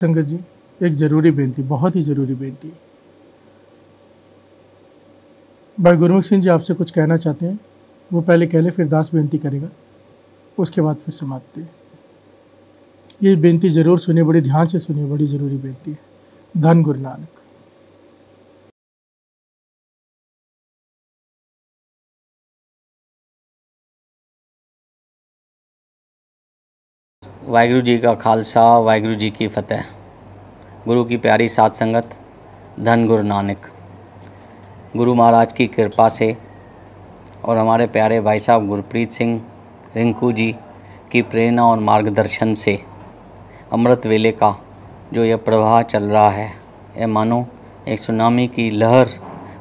संगत जी, एक ज़रूरी बेनती, बहुत ही ज़रूरी बेनती। भाई गुरमुख सिंह जी आपसे कुछ कहना चाहते हैं, वो पहले कह ले फिर दास बेनती करेगा, उसके बाद फिर समाप्ति। ये बेनती ज़रूर सुनिए, बड़ी ध्यान से सुनिए, बड़ी ज़रूरी बेनती है। धन गुरु नानक। वाहिगुरु जी का खालसा, वाहिगुरु जी की फतेह। गुरु की प्यारी साध संगत, धन गुरु नानक। गुरु महाराज की कृपा से और हमारे प्यारे भाई साहब गुरप्रीत सिंह रिंकू जी की प्रेरणा और मार्गदर्शन से अमृत वेले का जो यह प्रवाह चल रहा है, यह मानो एक सुनामी की लहर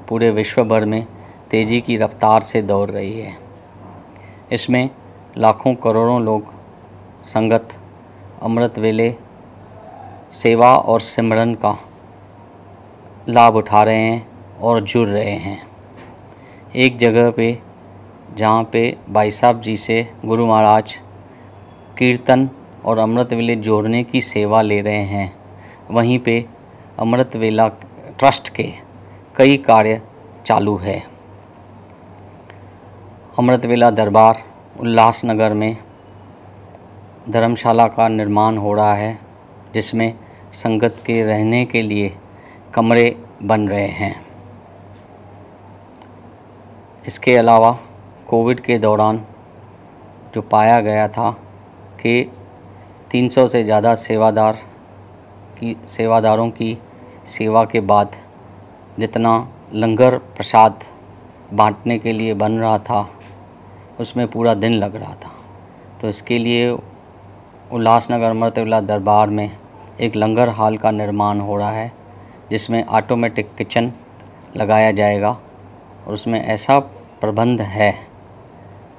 पूरे विश्व भर में तेज़ी की रफ्तार से दौड़ रही है। इसमें लाखों करोड़ों लोग संगत अमृत वेले सेवा और सिमरन का लाभ उठा रहे हैं और जुड़ रहे हैं। एक जगह पे जहाँ पे भाई साहब जी से गुरु महाराज कीर्तन और अमृत वेले जोड़ने की सेवा ले रहे हैं, वहीं पे अमृत वेला ट्रस्ट के कई कार्य चालू है। अमृत वेला दरबार उल्लासनगर में धर्मशाला का निर्माण हो रहा है, जिसमें संगत के रहने के लिए कमरे बन रहे हैं। इसके अलावा कोविड के दौरान जो पाया गया था कि 300 से ज़्यादा सेवादारों की सेवा के बाद जितना लंगर प्रसाद बांटने के लिए बन रहा था, उसमें पूरा दिन लग रहा था। तो इसके लिए उल्लासनगर अमृत वेला दरबार में एक लंगर हॉल का निर्माण हो रहा है, जिसमें ऑटोमेटिक किचन लगाया जाएगा और उसमें ऐसा प्रबंध है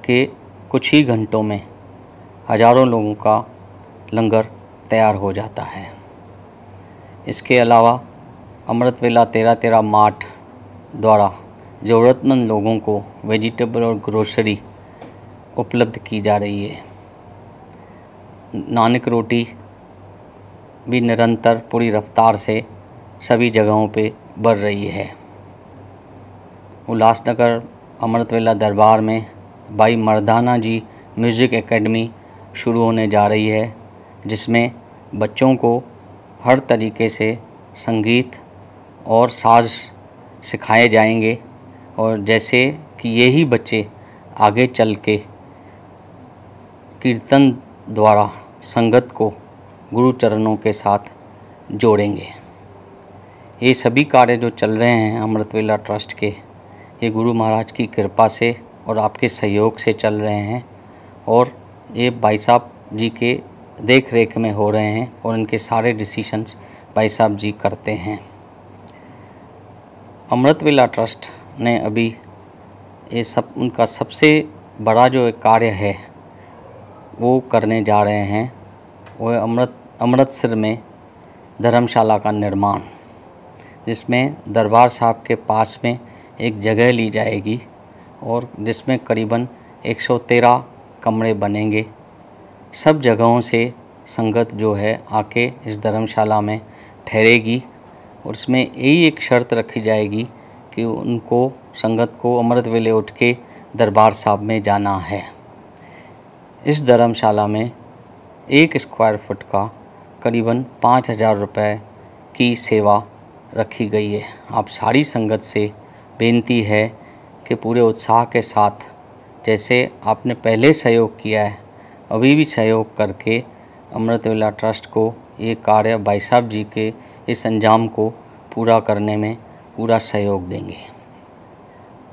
कि कुछ ही घंटों में हज़ारों लोगों का लंगर तैयार हो जाता है। इसके अलावा अमृत वेला 13-13 मार्ट द्वारा ज़रूरतमंद लोगों को वेजिटेबल और ग्रोसरी उपलब्ध की जा रही है। नानक रोटी भी निरंतर पूरी रफ्तार से सभी जगहों पे बढ़ रही है। उल्लासनगर अमृत वेला दरबार में भाई मर्दाना जी म्यूज़िक एकेडमी शुरू होने जा रही है, जिसमें बच्चों को हर तरीके से संगीत और साज सिखाए जाएंगे और जैसे कि यही बच्चे आगे चल के कीर्तन द्वारा संगत को गुरु चरणों के साथ जोड़ेंगे। ये सभी कार्य जो चल रहे हैं अमृत वेला ट्रस्ट के, ये गुरु महाराज की कृपा से और आपके सहयोग से चल रहे हैं और ये भाई साहब जी के देख रेख में हो रहे हैं और इनके सारे डिसीशंस भाई साहब जी करते हैं। अमृत वेला ट्रस्ट ने अभी ये सब उनका सबसे बड़ा जो कार्य है वो करने जा रहे हैं, वो अमृतसर में धर्मशाला का निर्माण, जिसमें दरबार साहब के पास में एक जगह ली जाएगी और जिसमें करीबन 113 कमरे बनेंगे। सब जगहों से संगत जो है आके इस धर्मशाला में ठहरेगी और इसमें यही एक शर्त रखी जाएगी कि उनको संगत को अमृत वेले उठ के दरबार साहब में जाना है। इस धर्मशाला में 1 स्क्वायर फुट का करीबन 5,000 रुपये की सेवा रखी गई है। आप सारी संगत से बेनती है कि पूरे उत्साह के साथ, जैसे आपने पहले सहयोग किया है, अभी भी सहयोग करके अमृत वेला ट्रस्ट को ये कार्य भाई साहब जी के इस अंजाम को पूरा करने में पूरा सहयोग देंगे।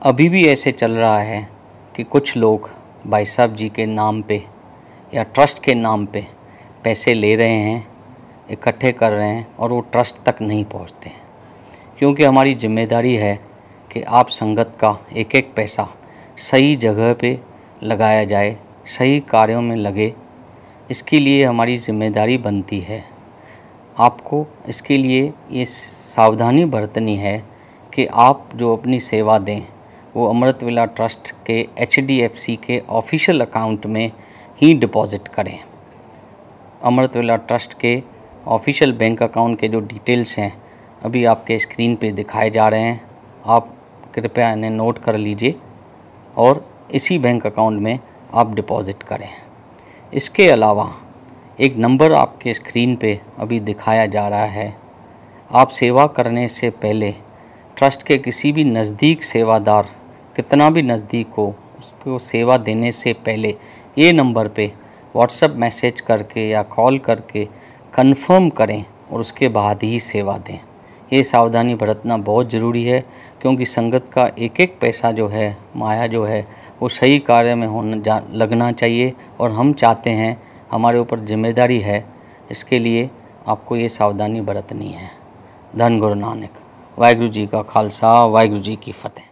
अभी भी ऐसे चल रहा है कि कुछ लोग भाई साहब जी के नाम पे या ट्रस्ट के नाम पे पैसे ले रहे हैं, इकट्ठे कर रहे हैं और वो ट्रस्ट तक नहीं पहुंचते, क्योंकि हमारी जिम्मेदारी है कि आप संगत का एक एक पैसा सही जगह पे लगाया जाए, सही कार्यों में लगे। इसके लिए हमारी जिम्मेदारी बनती है। आपको इसके लिए ये सावधानी बरतनी है कि आप जो अपनी सेवा दें वो अमृत वेला ट्रस्ट के HDFC के ऑफिशियल अकाउंट में ही डिपॉज़िट करें। अमृत वेला ट्रस्ट के ऑफिशियल बैंक अकाउंट के जो डिटेल्स हैं अभी आपके स्क्रीन पे दिखाए जा रहे हैं। आप कृपया इन्हें नोट कर लीजिए और इसी बैंक अकाउंट में आप डिपॉज़िट करें। इसके अलावा एक नंबर आपके स्क्रीन पे अभी दिखाया जा रहा है। आप सेवा करने से पहले ट्रस्ट के किसी भी नज़दीक सेवादार, कितना भी नज़दीक हो, उसको सेवा देने से पहले ये नंबर पे व्हाट्सएप मैसेज करके या कॉल करके कंफर्म करें और उसके बाद ही सेवा दें। ये सावधानी बरतना बहुत ज़रूरी है, क्योंकि संगत का एक एक पैसा जो है, माया जो है, वो सही कार्य में लगना चाहिए और हम चाहते हैं, हमारे ऊपर जिम्मेदारी है, इसके लिए आपको ये सावधानी बरतनी है। धन गुरु नानक। वाहिगुरु जी का खालसा, वाहिगुरु जी की फतेह।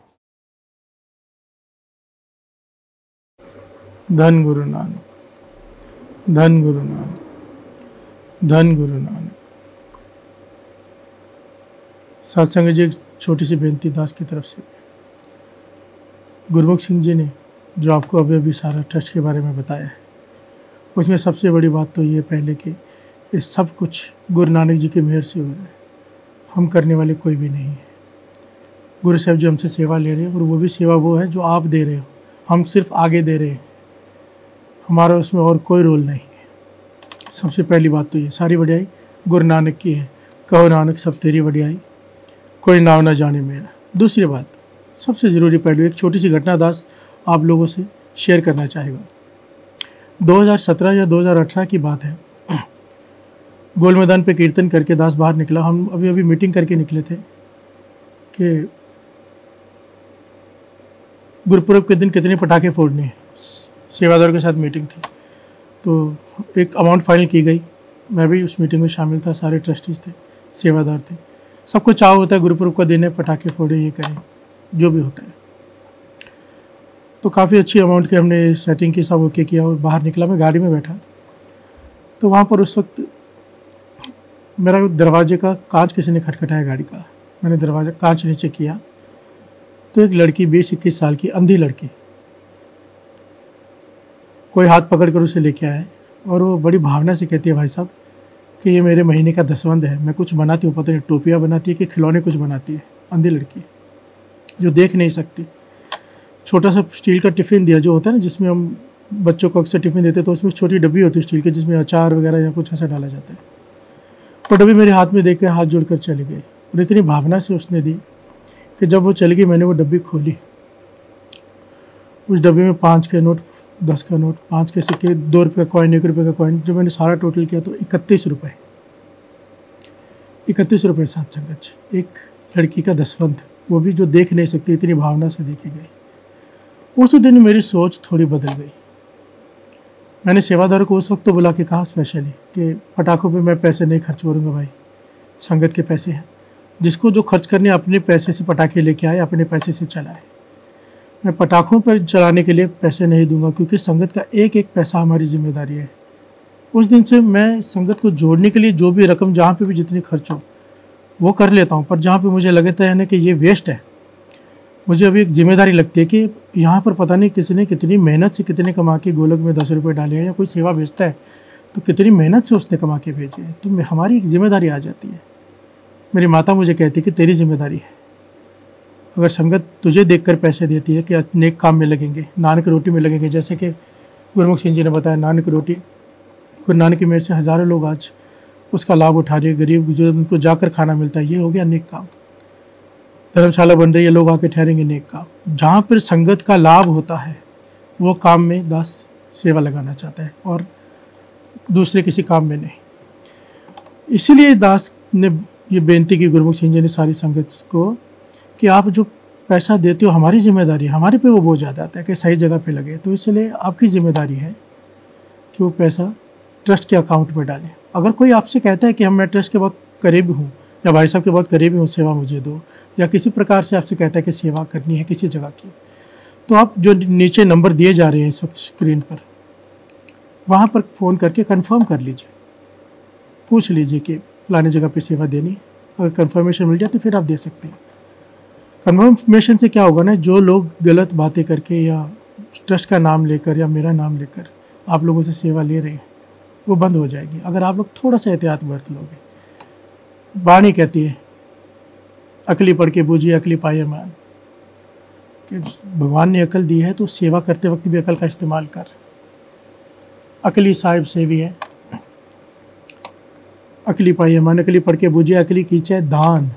धन गुरु नानक, धन गुरु नानक, धन गुरु नानक। सत्संग जी, एक छोटी सी बेनती दास की तरफ से। गुरमुख सिंह जी ने जो आपको अभी अभी सारा ट्रस्ट के बारे में बताया है, उसमें सबसे बड़ी बात तो ये पहले कि ये सब कुछ गुरु नानक जी की मेहर से हो रहा है। हम करने वाले कोई भी नहीं है। गुरु साहब जी हमसे सेवा ले रहे हैं और वो भी सेवा वो है जो आप दे रहे हो, हम सिर्फ आगे दे रहे हैं, हमारा उसमें और कोई रोल नहीं है। सबसे पहली बात तो ये, सारी वडियाई गुरु नानक की है। कहो नानक सब तेरी वडियाई, कोई नाम ना जाने मेरा। दूसरी बात, सबसे ज़रूरी पहलू, एक छोटी सी घटना दास आप लोगों से शेयर करना चाहेगा। 2017 या 2018 की बात है। गोल मैदान पे कीर्तन करके दास बाहर निकला। हम अभी अभी मीटिंग करके निकले थे कि गुरुपुरब के दिन कितने पटाखे फोड़ने हैं। सेवादारों के साथ मीटिंग थी, तो एक अमाउंट फाइनल की गई। मैं भी उस मीटिंग में शामिल था, सारे ट्रस्टीज थे, सेवादार थे। सबको चाव होता है गुरुपुरब का दिन है, पटाखे फोड़े, ये करें, जो भी होता है। तो काफ़ी अच्छी अमाउंट की हमने सेटिंग की, सब ओके किया और बाहर निकला। मैं गाड़ी में बैठा, तो वहाँ पर उस वक्त मेरा दरवाजे का कांच किसी ने खटखटाया गाड़ी का। मैंने दरवाजा कांच नीचे किया तो एक लड़की 20-21 साल की अंधी लड़की, कोई हाथ पकड़कर उसे लेके आया और वो बड़ी भावना से कहती है, भाई साहब कि ये मेरे महीने का दसवंध है, मैं कुछ बनाती हूँ, पता नहीं टोपियाँ बनाती है कि खिलौने कुछ बनाती है। अंधी लड़की जो देख नहीं सकती। छोटा सा स्टील का टिफ़िन दिया, जो होता है ना जिसमें हम बच्चों को अक्सर टिफ़िन देते, तो उसमें छोटी डब्बी होती है स्टील की, जिसमें अचार वगैरह या कुछ ऐसा डाला जाता है। वो डब्बी मेरे हाथ में देख कर हाथ जोड़कर चली गई और इतनी भावना से उसने दी कि जब वो चली गई, मैंने वो डब्बी खोली। उस डब्बी में 5 के नोट, 10 का नोट, 5 के सिक्के, 2 रुपये का कॉइन, 1 रुपये का कॉइन, जो मैंने सारा टोटल किया तो 31 रुपये। 31 रुपये साथ संगत, एक लड़की का दसवंध, वो भी जो देख नहीं सकती, इतनी भावना से देखी गई। उस दिन मेरी सोच थोड़ी बदल गई। मैंने सेवादार को उस वक्त तो बुला के कहा स्पेशली कि पटाखों पे मैं पैसे नहीं खर्च करूँगा भाई, संगत के पैसे हैं, जिसको जो खर्च करने अपने पैसे से पटाखे लेके आए, अपने पैसे से चलाए। मैं पटाखों पर चलाने के लिए पैसे नहीं दूंगा, क्योंकि संगत का एक एक पैसा हमारी जिम्मेदारी है। उस दिन से मैं संगत को जोड़ने के लिए जो भी रकम, जहाँ पे भी जितनी खर्च हो, वो कर लेता हूँ। पर जहाँ पे मुझे लगता है ना कि ये वेस्ट है, मुझे अभी एक जिम्मेदारी लगती है कि यहाँ पर पता नहीं किसी ने कितनी मेहनत से कितने कमा के गोलक में 10 रुपये डाले हैं, या कोई सेवा भेजता है तो कितनी मेहनत से उसने कमा के भेजे हैं। तो हमारी एक जिम्मेदारी आ जाती है। मेरी माता मुझे कहती है कि तेरी जिम्मेदारी है। अगर संगत तुझे देखकर पैसे देती है कि नेक काम में लगेंगे, नानक रोटी में लगेंगे, जैसे कि गुरमुख सिंह जी ने बताया, नानक रोटी, गुरु नानक की मेहर से हज़ारों लोग आज उसका लाभ उठा रहे हैं। गरीब बुजुर्ग उनको जाकर खाना मिलता है, ये हो गया नेक काम। धर्मशाला बन रही है, लोग आके ठहरेंगे, नेक काम। जहाँ पर संगत का लाभ होता है वो काम में दास सेवा लगाना चाहता है और दूसरे किसी काम में नहीं। इसीलिए दास ने ये बेनती की गुरमुख सिंह जी ने सारी संगत को कि आप जो पैसा देते हो, हमारी जिम्मेदारी है, हमारे पे वो बोझ आ जाता है कि सही जगह पे लगे। तो इसलिए आपकी जिम्मेदारी है कि वो पैसा ट्रस्ट के अकाउंट में डालें। अगर कोई आपसे कहता है कि मैं ट्रस्ट के बहुत करीब हूँ, या भाई साहब के बहुत करीब हूँ, सेवा मुझे दो, या किसी प्रकार से आपसे कहता है कि सेवा करनी है किसी जगह की, तो आप जो नीचे नंबर दिए जा रहे हैं इस वक्त स्क्रीन पर, वहाँ पर फ़ोन करके कंफर्म कर लीजिए, पूछ लीजिए कि फलाने जगह पे सेवा देनी है। अगर कंफर्मेशन मिल जाए तो फिर आप दे सकते हैं। कंफर्मेशन से क्या होगा ना, जो लोग गलत बातें करके या ट्रस्ट का नाम लेकर या मेरा नाम लेकर आप लोगों से सेवा ले रहे हैं, वो बंद हो जाएगी अगर आप लोग थोड़ा सा एहतियात बरत लोगे। वाणी कहती है, अकली पढ़ के बूझी अकली पाए मान, कि भगवान ने अकल दी है तो सेवा करते वक्त भी अकल का इस्तेमाल कर। अकली साहिब सेवी है, अकली पाई मान, अकली पढ़ के बूझे अकली कीचे दान।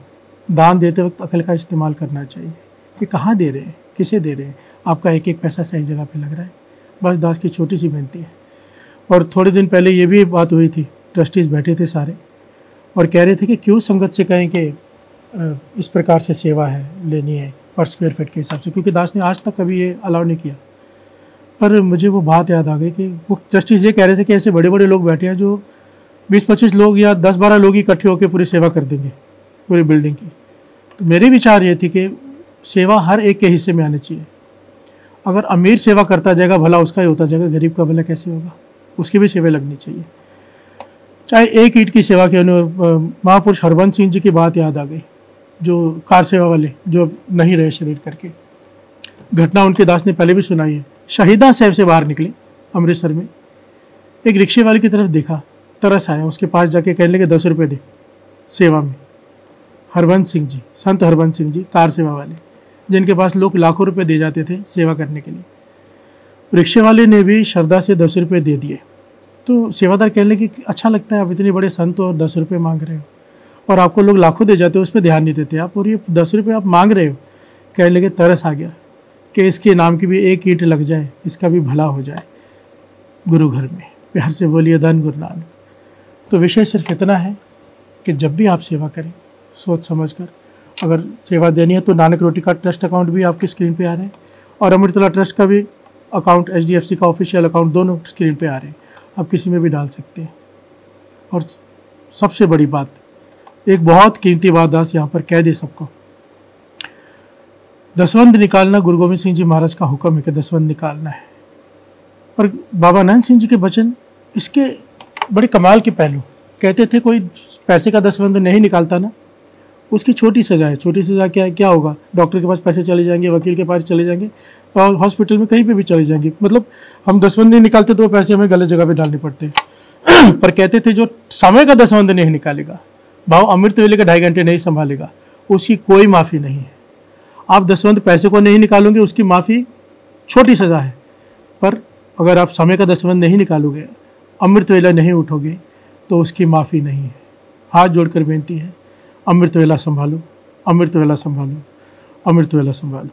दान देते वक्त अकल का इस्तेमाल करना चाहिए कि कहाँ दे रहे हैं, किसे दे रहे हैं, आपका एक एक पैसा सही जगह पे लग रहा है। बस दास की छोटी सी विनती है। और थोड़े दिन पहले ये भी बात हुई थी, ट्रस्टीज़ बैठे थे सारे और कह रहे थे कि क्यों संगत से कहें कि इस प्रकार से सेवा है लेनी है पर स्क्वायर फीट के हिसाब से, क्योंकि दास ने आज तक कभी ये अलाउ नहीं किया। पर मुझे वो बात याद आ गई कि वो ट्रस्टीज़ ये कह रहे थे कि ऐसे बड़े बड़े लोग बैठे हैं जो 20-25 लोग या 10-12 लोग इकट्ठे होकर पूरी सेवा कर देंगे पूरी बिल्डिंग की। तो मेरे विचार ये थी कि सेवा हर एक के हिस्से में आनी चाहिए। अगर अमीर सेवा करता जाएगा भला उसका ही होता जाएगा, गरीब का भला कैसे होगा, उसकी भी सेवा लगनी चाहिए। चाहे एक ईंट की सेवा के महापुरुष हरबंस सिंह जी की बात याद आ गई, जो कार सेवा वाले जो नहीं रहे शरीर करके। घटना उनके दास ने पहले भी सुनाई है। शहीदा साहब से बाहर निकले अमृतसर में, एक रिक्शे वाले की तरफ देखा, तरस आया, उसके पास जाके कहने लगे 10 रुपये दे सेवा में। हरबंस सिंह जी, संत हरबंस सिंह जी कार सेवा वाले, जिनके पास लोग लाखों रुपए दे जाते थे सेवा करने के लिए। रिक्शे वाले ने भी श्रद्धा से 10 रुपये दे दिए। तो सेवादार कहने लगे कि अच्छा लगता है आप इतने बड़े संत हो और 10 रुपये मांग रहे हो, और आपको लोग लाखों दे जाते हो, उस पर ध्यान नहीं देते आप, और ये 10 रुपये आप मांग रहे हो। कहने लगे तरस आ गया कि इसके नाम की भी एक ईंट लग जाए, इसका भी भला हो जाए गुरु घर में। प्यार से बोलिए धन गुरु नानक। तो विषय सिर्फ इतना है कि जब भी आप सेवा करें सोच समझ कर, अगर सेवा देनी है तो नानक रोटी का ट्रस्ट अकाउंट भी आपकी स्क्रीन पे आ रहे हैं और अमृतला ट्रस्ट का भी अकाउंट, HDFC का ऑफिशियल अकाउंट, दोनों स्क्रीन पे आ रहे हैं, आप किसी में भी डाल सकते हैं। और सबसे बड़ी बात, एक बहुत कीमती बात दास यहाँ पर कह दे सबको, दसवंध निकालना गुरु गोविंद सिंह जी महाराज का हुक्म है कि दसवंध निकालना है। पर बाबा नानक सिंह जी के वचन इसके बड़े कमाल के पहलू। कहते थे कोई पैसे का दसवंध नहीं निकालता ना, उसकी छोटी सज़ा है। छोटी सज़ा क्या होगा, डॉक्टर के पास पैसे चले जाएंगे, वकील के पास चले जाएंगे और हॉस्पिटल में कहीं पे भी चले जाएंगे। मतलब हम दसवंध नहीं निकालते तो वो पैसे हमें गलत जगह पे डालने पड़ते हैं। पर कहते थे जो समय का दसवंध नहीं निकालेगा, भाव अमृत वेले का 2.5 घंटे नहीं संभालेगा, उसकी कोई माफ़ी नहीं है। आप दसवंध पैसे को नहीं निकालोगे उसकी माफ़ी छोटी सज़ा है, पर अगर आप समय का दसवंध नहीं निकालोगे, अमृत वेला नहीं उठोगे तो उसकी माफ़ी नहीं है। हाथ जोड़कर बेनती है, अमृत वेला संभालो, अमृत वेला संभालो, अमृत वेला संभालो।